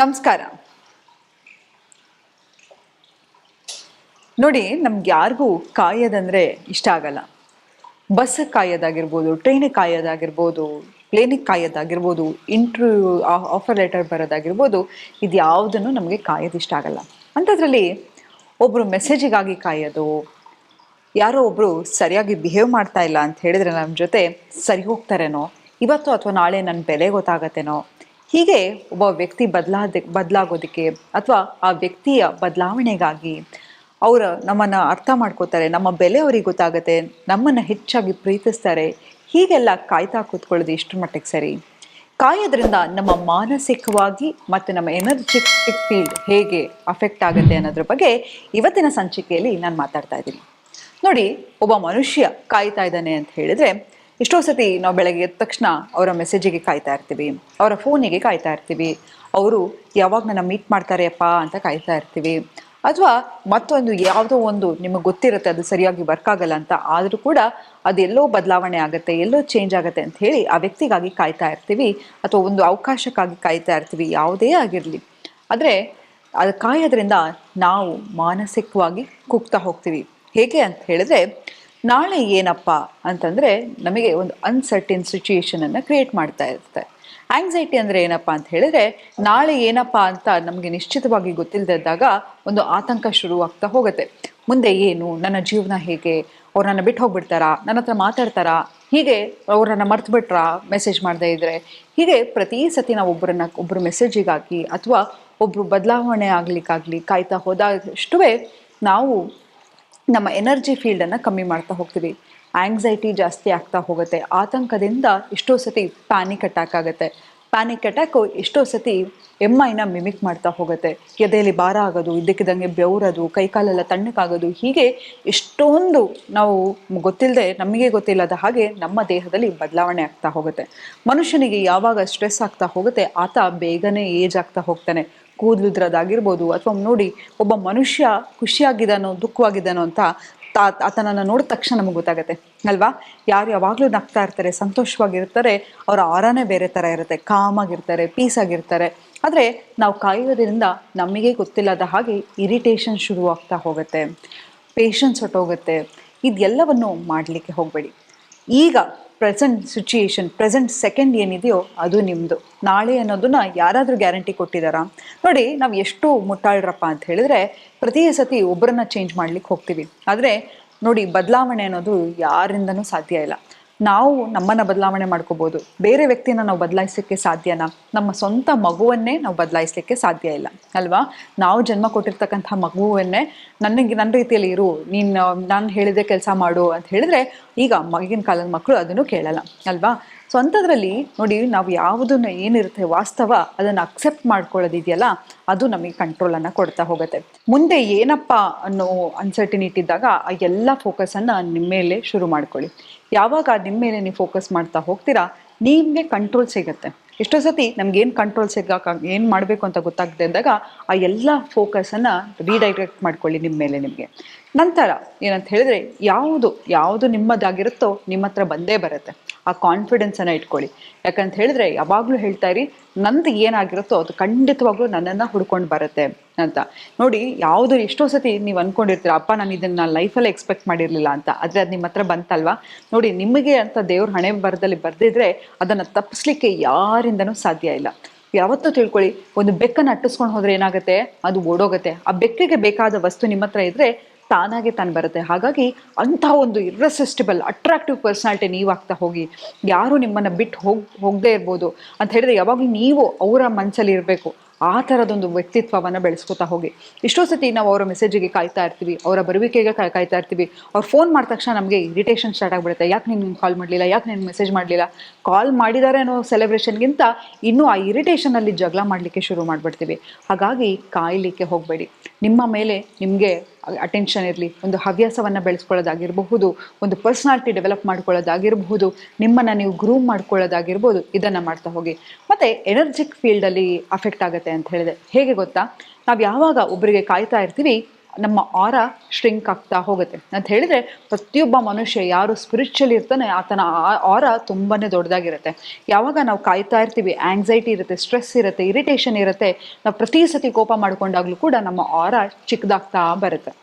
ನಮಸ್ಕಾರ. ನೋಡಿ, ನಮ್ಗೆ ಯಾರಿಗೂ ಕಾಯೋದಂದ್ರೆ ಇಷ್ಟ ಆಗಲ್ಲ. ಬಸ್ ಕಾಯೋದಾಗಿರ್ಬೋದು, ಟ್ರೈನಿಗೆ ಕಾಯೋದಾಗಿರ್ಬೋದು, ಪ್ಲೇನಿಗೆ ಕಾಯೋದಾಗಿರ್ಬೋದು, ಇಂಟರ್ವ್ಯೂ ಆಫರ್ ಲೆಟರ್ ಬರೋದಾಗಿರ್ಬೋದು, ಇದು ಯಾವುದನ್ನು ನಮಗೆ ಕಾಯೋದು ಇಷ್ಟ ಆಗಲ್ಲ. ಅಂಥದ್ರಲ್ಲಿ ಒಬ್ಬರು ಮೆಸೇಜಿಗಾಗಿ ಕಾಯೋದು, ಯಾರೋ ಒಬ್ಬರು ಸರಿಯಾಗಿ ಬಿಹೇವ್ ಮಾಡ್ತಾ ಇಲ್ಲ ಅಂತ ಹೇಳಿದರೆ ನಮ್ಮ ಜೊತೆ ಸರಿ ಹೋಗ್ತಾರೇನೋ, ಇವತ್ತು ಅಥವಾ ನಾಳೆ ನನ್ನ ಬೆಲೆ ಗೊತ್ತಾಗತ್ತೇನೋ, ಹೀಗೆ ಒಬ್ಬ ವ್ಯಕ್ತಿ ಬದಲಾಗೋದಕ್ಕೆ ಅಥವಾ ಆ ವ್ಯಕ್ತಿಯ ಬದಲಾವಣೆಗಾಗಿ ಅವರು ನಮ್ಮನ್ನು ಅರ್ಥ ಮಾಡ್ಕೋತಾರೆ, ನಮ್ಮ ಬೆಲೆ ಅವ್ರಿಗೆ ಗೊತ್ತಾಗುತ್ತೆ, ನಮ್ಮನ್ನು ಹೆಚ್ಚಾಗಿ ಪ್ರೀತಿಸ್ತಾರೆ, ಹೀಗೆಲ್ಲ ಕಾಯ್ತಾ ಕೂತ್ಕೊಳ್ಳೋದು ಇಷ್ಟರ ಮಟ್ಟಿಗೆ ಸರಿ? ಕಾಯೋದ್ರಿಂದ ನಮ್ಮ ಮಾನಸಿಕವಾಗಿ ಮತ್ತು ನಮ್ಮ ಎನರ್ಜೆಟಿಕ್ ಫೀಲ್ಡ್ ಹೇಗೆ ಅಫೆಕ್ಟ್ ಆಗುತ್ತೆ ಅನ್ನೋದ್ರ ಬಗ್ಗೆ ಇವತ್ತಿನ ಸಂಚಿಕೆಯಲ್ಲಿ ನಾನು ಮಾತಾಡ್ತಾ ಇದ್ದೀನಿ. ನೋಡಿ, ಒಬ್ಬ ಮನುಷ್ಯ ಕಾಯ್ತಾ ಇದ್ದಾನೆ ಅಂತ ಹೇಳಿದ್ರೆ ಎಷ್ಟೋ ಸತಿ ನಾವು ಬೆಳಗ್ಗೆ ಎದ್ದ ತಕ್ಷಣ ಅವರ ಮೆಸೇಜಿಗೆ ಕಾಯ್ತಾ ಇರ್ತೀವಿ, ಅವರ ಫೋನಿಗೆ ಕಾಯ್ತಾ ಇರ್ತೀವಿ, ಅವರು ಯಾವಾಗ ನನ್ನ ಮೀಟ್ ಮಾಡ್ತಾರೆಯಪ್ಪ ಅಂತ ಕಾಯ್ತಾ ಇರ್ತೀವಿ, ಅಥವಾ ಮತ್ತೊಂದು ಯಾವುದೋ ಒಂದು ನಿಮಗೆ ಗೊತ್ತಿರುತ್ತೆ ಅದು ಸರಿಯಾಗಿ ವರ್ಕ್ ಆಗಲ್ಲ ಅಂತ, ಆದರೂ ಕೂಡ ಅದೆಲ್ಲೋ ಬದಲಾವಣೆ ಆಗುತ್ತೆ, ಎಲ್ಲೋ ಚೇಂಜ್ ಆಗುತ್ತೆ ಅಂತ ಹೇಳಿ ಆ ವ್ಯಕ್ತಿಗಾಗಿ ಕಾಯ್ತಾ ಇರ್ತೀವಿ, ಅಥವಾ ಒಂದು ಅವಕಾಶಕ್ಕಾಗಿ ಕಾಯ್ತಾ ಇರ್ತೀವಿ, ಯಾವುದೇ ಆಗಿರಲಿ. ಆದರೆ ಅದು ಕಾಯೋದ್ರಿಂದ ನಾವು ಮಾನಸಿಕವಾಗಿ ಕುಗ್ತಾ ಹೋಗ್ತೀವಿ. ಹೇಗೆ ಅಂತ ಹೇಳಿದ್ರೆ, ನಾಳೆ ಏನಪ್ಪ ಅಂತಂದರೆ ನಮಗೆ ಒಂದು ಅನ್ಸರ್ಟಿನ್ ಸಿಚುಯೇಷನನ್ನು ಕ್ರಿಯೇಟ್ ಮಾಡ್ತಾ ಇರುತ್ತೆ. ಆಂಗ್ಸೈಟಿ ಅಂದರೆ ಏನಪ್ಪ ಅಂತ ಹೇಳಿದ್ರೆ, ನಾಳೆ ಏನಪ್ಪ ಅಂತ ನಮಗೆ ನಿಶ್ಚಿತವಾಗಿ ಗೊತ್ತಿಲ್ಲದಿದ್ದಾಗ ಒಂದು ಆತಂಕ ಶುರುವಾಗ್ತಾ ಹೋಗುತ್ತೆ. ಮುಂದೆ ಏನು, ನನ್ನ ಜೀವನ ಹೇಗೆ, ಅವ್ರು ನನ್ನ ಬಿಟ್ಟು ಹೋಗ್ಬಿಡ್ತಾರಾ, ನನ್ನ ಹತ್ರ ಮಾತಾಡ್ತಾರಾ, ಹೀಗೆ ಅವ್ರನ್ನ ಮರ್ತು ಬಿಟ್ರಾ ಮೆಸೇಜ್ ಮಾಡದೇ ಇದ್ದರೆ, ಹೀಗೆ ಪ್ರತಿ ಸತಿ ನಾವು ಒಬ್ಬರು ಮೆಸೇಜಿಗಾಗಿ ಅಥವಾ ಒಬ್ಬರು ಬದಲಾವಣೆ ಆಗಲಿಕ್ಕಾಗಲಿ ಕಾಯ್ತಾ ಹೋದಾಗಷ್ಟೂ ನಾವು ನಮ್ಮ ಎನರ್ಜಿ ಫೀಲ್ಡನ್ನು ಕಮ್ಮಿ ಮಾಡ್ತಾ ಹೋಗ್ತೀವಿ. ಆಂಗ್ಸೈಟಿ ಜಾಸ್ತಿ ಆಗ್ತಾ ಹೋಗುತ್ತೆ. ಆತಂಕದಿಂದ ಎಷ್ಟೋ ಸತಿ ಪ್ಯಾನಿಕ್ ಅಟ್ಯಾಕ್ ಆಗುತ್ತೆ. ಪ್ಯಾನಿಕ್ ಅಟ್ಯಾಕು ಎಷ್ಟೋ ಸತಿ MIನ ಮಿಮಿಕ್ ಮಾಡ್ತಾ ಹೋಗುತ್ತೆ. ಎದೆಯಲ್ಲಿ ಭಾರ ಆಗೋದು, ಇದ್ದಕ್ಕಿದ್ದಂಗೆ ಬೆವರೋದು, ಕೈಕಾಲೆಲ್ಲ ತಣ್ಣಕ್ಕಾಗೋದು, ಹೀಗೆ ಎಷ್ಟೊಂದು ನಾವು ಗೊತ್ತಿಲ್ಲದೆ, ನಮಗೆ ಗೊತ್ತಿಲ್ಲದ ಹಾಗೆ ನಮ್ಮ ದೇಹದಲ್ಲಿ ಬದಲಾವಣೆ ಆಗ್ತಾ ಹೋಗುತ್ತೆ. ಮನುಷ್ಯನಿಗೆ ಯಾವಾಗ ಸ್ಟ್ರೆಸ್ ಆಗ್ತಾ ಹೋಗುತ್ತೆ ಆತ ಬೇಗನೆ ಏಜ್ ಆಗ್ತಾ ಹೋಗ್ತಾನೆ. ಕೂದಲುದ್ರದಾಗಿರ್ಬೋದು, ಅಥವಾ ನೋಡಿ, ಒಬ್ಬ ಮನುಷ್ಯ ಖುಷಿಯಾಗಿದ್ದಾನೋ ದುಃಖವಾಗಿದ್ದಾನೋ ಅಂತ ಆತನನ್ನು ನೋಡಿದ ತಕ್ಷಣ ನಮಗೆ ಗೊತ್ತಾಗುತ್ತೆ ಅಲ್ವಾ? ಯಾರು ಯಾವಾಗಲೂ ನಗ್ತಾ ಇರ್ತಾರೆ, ಸಂತೋಷವಾಗಿರ್ತಾರೆ, ಅವರ ಆರಾನೇ ಬೇರೆ ಥರ ಇರುತ್ತೆ, ಕಾಮಾಗಿರ್ತಾರೆ, ಪೀಸಾಗಿರ್ತಾರೆ. ಆದರೆ ನಾವು ಕಾಯೋದ್ರಿಂದ ನಮಗೆ ಗೊತ್ತಿಲ್ಲದ ಹಾಗೆ ಇರಿಟೇಷನ್ ಶುರುವಾಗ್ತಾ ಹೋಗುತ್ತೆ, ಪೇಷನ್ಸ್ ಹೊಟ್ಟೋಗುತ್ತೆ. ಇದೆಲ್ಲವನ್ನು ಮಾಡಲಿಕ್ಕೆ ಹೋಗಬೇಡಿ. ಈಗ ಪ್ರೆಸೆಂಟ್ ಸಿಚುಯೇಷನ್, ಪ್ರೆಸೆಂಟ್ ಸೆಕೆಂಡ್ ಏನಿದೆಯೋ ಅದು ನಿಮ್ಮದು. ನಾಳೆ ಅನ್ನೋದನ್ನ ಯಾರಾದರೂ ಗ್ಯಾರಂಟಿ ಕೊಟ್ಟಿದ್ದಾರಾ? ನೋಡಿ, ನಾವು ಎಷ್ಟು ಮುಟ್ಟಾಳ್ರಪ್ಪ ಅಂತ ಹೇಳಿದ್ರೆ ಪ್ರತಿ ಸತಿ ಒಬ್ಬರನ್ನ ಚೇಂಜ್ ಮಾಡ್ಲಿಕ್ಕೆ ಹೋಗ್ತೀವಿ. ಆದರೆ ನೋಡಿ, ಬದಲಾವಣೆ ಅನ್ನೋದು ಯಾರಿಂದನೂ ಸಾಧ್ಯ ಇಲ್ಲ. ನಾವು ನಮ್ಮನ್ನು ಬದಲಾವಣೆ ಮಾಡ್ಕೋಬೋದು, ಬೇರೆ ವ್ಯಕ್ತಿನ ನಾವು ಬದಲಾಯಿಸಲಿಕ್ಕೆ ಸಾಧ್ಯನಾ? ನಮ್ಮ ಸ್ವಂತ ಮಗುವನ್ನೇ ನಾವು ಬದಲಾಯಿಸಲಿಕ್ಕೆ ಸಾಧ್ಯ ಇಲ್ಲ ಅಲ್ವಾ? ನಾವು ಜನ್ಮ ಕೊಟ್ಟಿರ್ತಕ್ಕಂಥ ಮಗುವನ್ನೇ ನನ್ನ ರೀತಿಯಲ್ಲಿ ಇರು, ನಾನು ಹೇಳಿದೆ ಕೆಲಸ ಮಾಡು ಅಂತ ಹೇಳಿದ್ರೆ ಈಗ ಮಗಿನ ಕಾಲದ ಮಕ್ಕಳು ಅದನ್ನು ಕೇಳಲ್ಲ ಅಲ್ವಾ? ಸೊ ಅಂಥದ್ರಲ್ಲಿ ನೋಡಿ, ನಾವು ಯಾವುದನ್ನು ಏನಿರುತ್ತೆ ವಾಸ್ತವ ಅದನ್ನು ಅಕ್ಸೆಪ್ಟ್ ಮಾಡ್ಕೊಳ್ಳೋದಿದೆಯಲ್ಲ, ಅದು ನಮಗೆ ಕಂಟ್ರೋಲನ್ನು ಕೊಡ್ತಾ ಹೋಗುತ್ತೆ. ಮುಂದೆ ಏನಪ್ಪ ಅನ್ನೋ ಅನ್ಸರ್ಟಿನಿಟಿ ಇದ್ದಾಗ ಆ ಎಲ್ಲ ಫೋಕಸನ್ನು ನಿಮ್ಮ ಮೇಲೆ ಶುರು ಮಾಡ್ಕೊಳ್ಳಿ. ಯಾವಾಗ ನಿಮ್ಮ ಮೇಲೆ ನೀವು ಫೋಕಸ್ ಮಾಡ್ತಾ ಹೋಗ್ತೀರಾ, ನಿಮಗೆ ಕಂಟ್ರೋಲ್ ಸಿಗುತ್ತೆ. ಎಷ್ಟೋ ಸತಿ ನಮ್ಗೇನು ಕಂಟ್ರೋಲ್ ಏನು ಮಾಡಬೇಕು ಅಂತ ಗೊತ್ತಾಗದೆ ಇದ್ದಾಗ ಆ ಎಲ್ಲ ಫೋಕಸನ್ನು ರೀಡೈರೆಕ್ಟ್ ಮಾಡ್ಕೊಳ್ಳಿ ನಿಮ್ಮ ಮೇಲೆ. ನಿಮಗೆ ನಂತರ ಏನಂತ ಹೇಳಿದ್ರೆ, ಯಾವುದು ನಿಮ್ಮದಾಗಿರುತ್ತೋ ನಿಮ್ಮ ಹತ್ರ ಬಂದೇ ಬರುತ್ತೆ. ಆ ಕಾನ್ಫಿಡೆನ್ಸನ್ನು ಇಟ್ಕೊಳ್ಳಿ. ಯಾಕಂತ ಹೇಳಿದ್ರೆ ಯಾವಾಗಲೂ ಹೇಳ್ತಾ ಇರಿ, ನಂದು ಏನಾಗಿರುತ್ತೋ ಅದು ಖಂಡಿತವಾಗ್ಲೂ ನನ್ನನ್ನು ಹುಡ್ಕೊಂಡು ಬರುತ್ತೆ ಅಂತ. ನೋಡಿ, ಎಷ್ಟೋ ಸತಿ ನೀವು ಅಂದ್ಕೊಂಡಿರ್ತೀರ, ಅಪ್ಪ ನಾನು ಇದನ್ನು ಲೈಫಲ್ಲೇ ಎಕ್ಸ್ಪೆಕ್ಟ್ ಮಾಡಿರಲಿಲ್ಲ ಅಂತ, ಆದರೆ ಅದು ನಿಮ್ಮ ಹತ್ರ ಬಂತಲ್ವಾ? ನೋಡಿ, ನಿಮಗೆ ಅಂತ ದೇವ್ರ ಹಣೆ ಬರದಲ್ಲಿ ಬರೆದಿದ್ರೆ ಅದನ್ನು ತಪ್ಪಿಸ್ಲಿಕ್ಕೆ ಯಾರಿಂದನೂ ಸಾಧ್ಯ ಇಲ್ಲ. ಯಾವತ್ತೂ ತಿಳ್ಕೊಳ್ಳಿ, ಒಂದು ಬೆಕ್ಕನ್ನು ಅಟ್ಟಿಸ್ಕೊಂಡು ಹೋದ್ರೆ ಏನಾಗುತ್ತೆ, ಅದು ಓಡೋಗುತ್ತೆ. ಆ ಬೆಕ್ಕಿಗೆ ಬೇಕಾದ ವಸ್ತು ನಿಮ್ಮ ಹತ್ರ ಇದ್ರೆ ತಾನಾಗೆ ತಾನು ಬರುತ್ತೆ. ಹಾಗಾಗಿ ಅಂಥ ಒಂದು ಇರ್ರೆಸಿಸ್ಟಿಬಲ್ ಅಟ್ರಾಕ್ಟಿವ್ ಪರ್ಸನಾಲಿಟಿ ನೀವು ಆಗ್ತಾ ಹೋಗಿ. ಯಾರು ನಿಮ್ಮನ್ನು ಬಿಟ್ಟು ಹೋಗದೇ ಇರ್ಬೋದು ಅಂತ ಹೇಳಿದ್ರೆ ಯಾವಾಗಲೂ ನೀವು ಅವರ ಮನಸ್ಸಲ್ಲಿ ಇರಬೇಕು. ಆ ಥರದೊಂದು ವ್ಯಕ್ತಿತ್ವವನ್ನು ಬೆಳೆಸ್ಕೊತಾ ಹೋಗಿ. ಎಷ್ಟೋ ಸತಿ ನಾವು ಅವರ ಮೆಸೇಜಿಗೆ ಕಾಯ್ತಾ ಇರ್ತೀವಿ, ಅವರ ಬರುವಿಕೆಗೆ ಕಾಯ್ತಾ ಇರ್ತೀವಿ. ಅವ್ರು ಫೋನ್ ಮಾಡಿದ ತಕ್ಷಣ ನಮಗೆ ಇರಿಟೇಷನ್ ಸ್ಟಾರ್ಟ್ ಆಗಿಬಿಡುತ್ತೆ. ಯಾಕೆ ನೀನು ಕಾಲ್ ಮಾಡಲಿಲ್ಲ, ಯಾಕೆ ನೀನು ಮೆಸೇಜ್ ಮಾಡಲಿಲ್ಲ? ಕಾಲ್ ಮಾಡಿದ್ದಾರೆ ಅನ್ನೋ ಸೆಲೆಬ್ರೇಷನ್ಗಿಂತ ಇನ್ನೂ ಆ ಇರಿಟೇಷನಲ್ಲಿ ಜಗಳ ಮಾಡಲಿಕ್ಕೆ ಶುರು ಮಾಡಿಬಿಡ್ತೀವಿ. ಹಾಗಾಗಿ ಕಾಯಲಿಕ್ಕೆ ಹೋಗಬೇಡಿ. ನಿಮ್ಮ ಮೇಲೆ ನಿಮಗೆ ಅಟೆನ್ಷನ್ ಇರಲಿ. ಒಂದು ಹವ್ಯಾಸವನ್ನು ಬೆಳೆಸ್ಕೊಳ್ಳೋದಾಗಿರಬಹುದು, ಒಂದು ಪರ್ಸ್ನಾಲಿಟಿ ಡೆವಲಪ್ ಮಾಡ್ಕೊಳ್ಳೋದಾಗಿರಬಹುದು, ನಿಮ್ಮನ್ನು ನೀವು ಗ್ರೂಮ್ ಮಾಡ್ಕೊಳ್ಳೋದಾಗಿರ್ಬೋದು, ಇದನ್ನು ಮಾಡ್ತಾ ಹೋಗಿ. ಮತ್ತು ಎನರ್ಜಿಕ್ ಫೀಲ್ಡಲ್ಲಿ ಅಫೆಕ್ಟ್ ಆಗುತ್ತೆ ಅಂತ ಹೇಳಿದೆ. ಹೇಗೆ ಗೊತ್ತಾ? ನಾವು ಯಾವಾಗ ಒಬ್ಬರಿಗೆ ಕಾಯ್ತಾ ಇರ್ತೀವಿ ನಮ್ಮ ಆರ ಶ್ರಿಂಕ್ ಆಗ್ತಾ ಹೋಗುತ್ತೆ ಅಂತ ಹೇಳಿದ್ರೆ, ಪ್ರತಿಯೊಬ್ಬ ಮನುಷ್ಯ ಯಾರು ಸ್ಪಿರಿಚುವಲ್ ಇರ್ತಾನೆ ಆತನ ಆರ ತುಂಬಾನೇ ದೊಡ್ಡದಾಗಿರುತ್ತೆ. ಯಾವಾಗ ನಾವು ಕಾಯ್ತಾ ಇರ್ತೀವಿ, ಆಂಗ್ಸೈಟಿ ಇರುತ್ತೆ, ಸ್ಟ್ರೆಸ್ ಇರುತ್ತೆ, ಇರಿಟೇಷನ್ ಇರುತ್ತೆ, ನಾವು ಪ್ರತಿ ಸತಿ ಕೋಪ ಮಾಡ್ಕೊಂಡಾಗ್ಲೂ ಕೂಡ ನಮ್ಮ ಆರ ಚಿಕ್ಕದಾಗ್ತಾ ಬರುತ್ತೆ.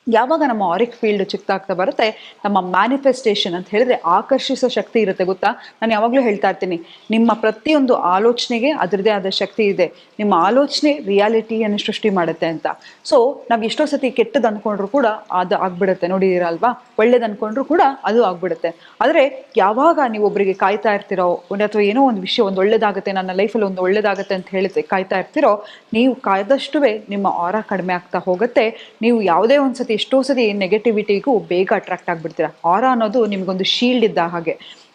ಯಾವಾಗ ನಮ್ಮ ಆರಿಕ್ ಫೀಲ್ಡ್ ಚಿಕ್ಕದಾಗ್ತಾ ಬರುತ್ತೆ, ನಮ್ಮ ಮ್ಯಾನಿಫೆಸ್ಟೇಷನ್ ಅಂತ ಹೇಳಿದ್ರೆ ಆಕರ್ಷಿಸೋ ಶಕ್ತಿ ಇರುತ್ತೆ. ಗೊತ್ತಾ, ನಾನು ಯಾವಾಗಲೂ ಹೇಳ್ತಾ ಇರ್ತೀನಿ, ನಿಮ್ಮ ಪ್ರತಿಯೊಂದು ಆಲೋಚನೆಗೆ ಅದರದೇ ಆದ ಶಕ್ತಿ ಇದೆ. ನಿಮ್ಮ ಆಲೋಚನೆ ರಿಯಾಲಿಟಿಯನ್ನು ಸೃಷ್ಟಿ ಮಾಡುತ್ತೆ ಅಂತ. ಸೊ ನಾವು ಎಷ್ಟೋ ಸತಿ ಕೆಟ್ಟದ್ದು ಅಂದ್ಕೊಂಡ್ರು ಕೂಡ ಅದು ಆಗ್ಬಿಡುತ್ತೆ, ನೋಡಿದಿರಲ್ವಾ? ಒಳ್ಳೇದು ಅಂದ್ಕೊಂಡ್ರು ಕೂಡ ಅದು ಆಗ್ಬಿಡುತ್ತೆ. ಆದರೆ ಯಾವಾಗ ನೀವು ಒಬ್ಬರಿಗೆ ಕಾಯ್ತಾ ಇರ್ತಿರೋ, ಅಥವಾ ಏನೋ ಒಂದು ವಿಷಯ ಒಂದು ಒಳ್ಳೇದಾಗುತ್ತೆ, ನನ್ನ ಲೈಫಲ್ಲಿ ಒಂದು ಒಳ್ಳೇದಾಗುತ್ತೆ ಅಂತ ಹೇಳಿದ್ರೆ ಕಾಯ್ತಾ ಇರ್ತಿರೋ, ನೀವು ಕಾಯ್ದಷ್ಟೂ ನಿಮ್ಮ ಆರ ಕಡಿಮೆ ಆಗ್ತಾ ಹೋಗುತ್ತೆ. ನೀವು ಯಾವುದೇ ಒಂದು ಸತಿ, ಎಷ್ಟೋ ಸತಿ ನೆಗೆಟಿವಿಟಿಗೂ ಬೇಗ ಅಟ್ರಾಕ್ಟ್ ಆಗಿಬಿಡ್ತೀರ. ಆರ ಅನ್ನೋದು ನಿಮಗೊಂದು ಶೀಲ್ಡ್ ಇದ್ದ ಹಾಗೆ.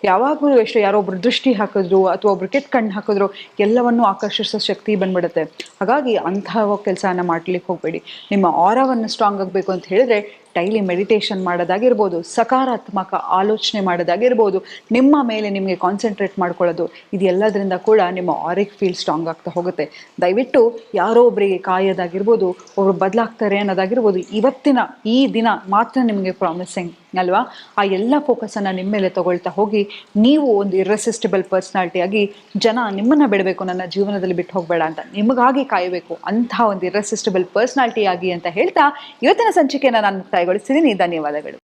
ಯಾವಾಗಲೂ ಎಷ್ಟು ಯಾರೋ ಒಬ್ರು ದೃಷ್ಟಿ ಹಾಕಿದ್ರು ಅಥವಾ ಒಬ್ರು ಕೆಟ್ಟ ಕಣ್ಣು ಹಾಕಿದ್ರು ಎಲ್ಲವನ್ನೂ ಆಕರ್ಷಿಸೋ ಶಕ್ತಿ ಬಂದ್ಬಿಡುತ್ತೆ. ಹಾಗಾಗಿ ಅಂತಹ ಕೆಲಸನ ಮಾಡ್ಲಿಕ್ಕೆ ಹೋಗಬೇಡಿ. ನಿಮ್ಮ ಆರವನ್ನು ಸ್ಟ್ರಾಂಗ್ ಆಗಬೇಕು ಅಂತ ಹೇಳಿದ್ರೆ ಡೈಲಿ ಮೆಡಿಟೇಷನ್ ಮಾಡೋದಾಗಿರ್ಬೋದು, ಸಕಾರಾತ್ಮಕ ಆಲೋಚನೆ ಮಾಡೋದಾಗಿರ್ಬೋದು, ನಿಮ್ಮ ಮೇಲೆ ನಿಮಗೆ ಕಾನ್ಸಂಟ್ರೇಟ್ ಮಾಡ್ಕೊಳ್ಳೋದು, ಇದೆಲ್ಲದರಿಂದ ಕೂಡ ನಿಮ್ಮ ಆರಿಕ್ ಫೀಲ್ ಸ್ಟ್ರಾಂಗ್ ಆಗ್ತಾ ಹೋಗುತ್ತೆ. ದಯವಿಟ್ಟು ಯಾರೋ ಒಬ್ಬರಿಗೆ ಕಾಯೋದಾಗಿರ್ಬೋದು, ಒಬ್ರು ಬದಲಾಗ್ತಾರೆ ಅನ್ನೋದಾಗಿರ್ಬೋದು, ಇವತ್ತಿನ ಈ ದಿನ ಮಾತ್ರ ನಿಮಗೆ ಪ್ರಾಮಿಸಿಂಗ್ ಅಲ್ವಾ? ಆ ಎಲ್ಲ ಫೋಕಸನ್ನು ನಿಮ್ಮ ಮೇಲೆ ತಗೊಳ್ತಾ ಹೋಗಿ, ನೀವು ಒಂದು ಇರ್ರೆಸಿಸ್ಟಿಬಲ್ ಪರ್ಸ್ನಾಲಿಟಿಯಾಗಿ ಜನ ನಿಮ್ಮನ್ನು ಬಿಡಬೇಕು, ನನ್ನ ಜೀವನದಲ್ಲಿ ಬಿಟ್ಟು ಹೋಗಬೇಡ ಅಂತ, ನಿಮಗಾಗಿ ಕಾಯಬೇಕು ಅಂತಹ ಒಂದು ಇರ್ರೆಸಿಸ್ಟಿಬಲ್ ಪರ್ಸ್ನಾಲಿಟಿಯಾಗಿ ಅಂತ ಹೇಳ್ತಾ ಇವತ್ತಿನ ಸಂಚಿಕೆಯನ್ನು ನಾನು ಮುಕ್ತಾಯಗೊಳಿಸ್ತಿದ್ದೀನಿ. ಧನ್ಯವಾದಗಳು.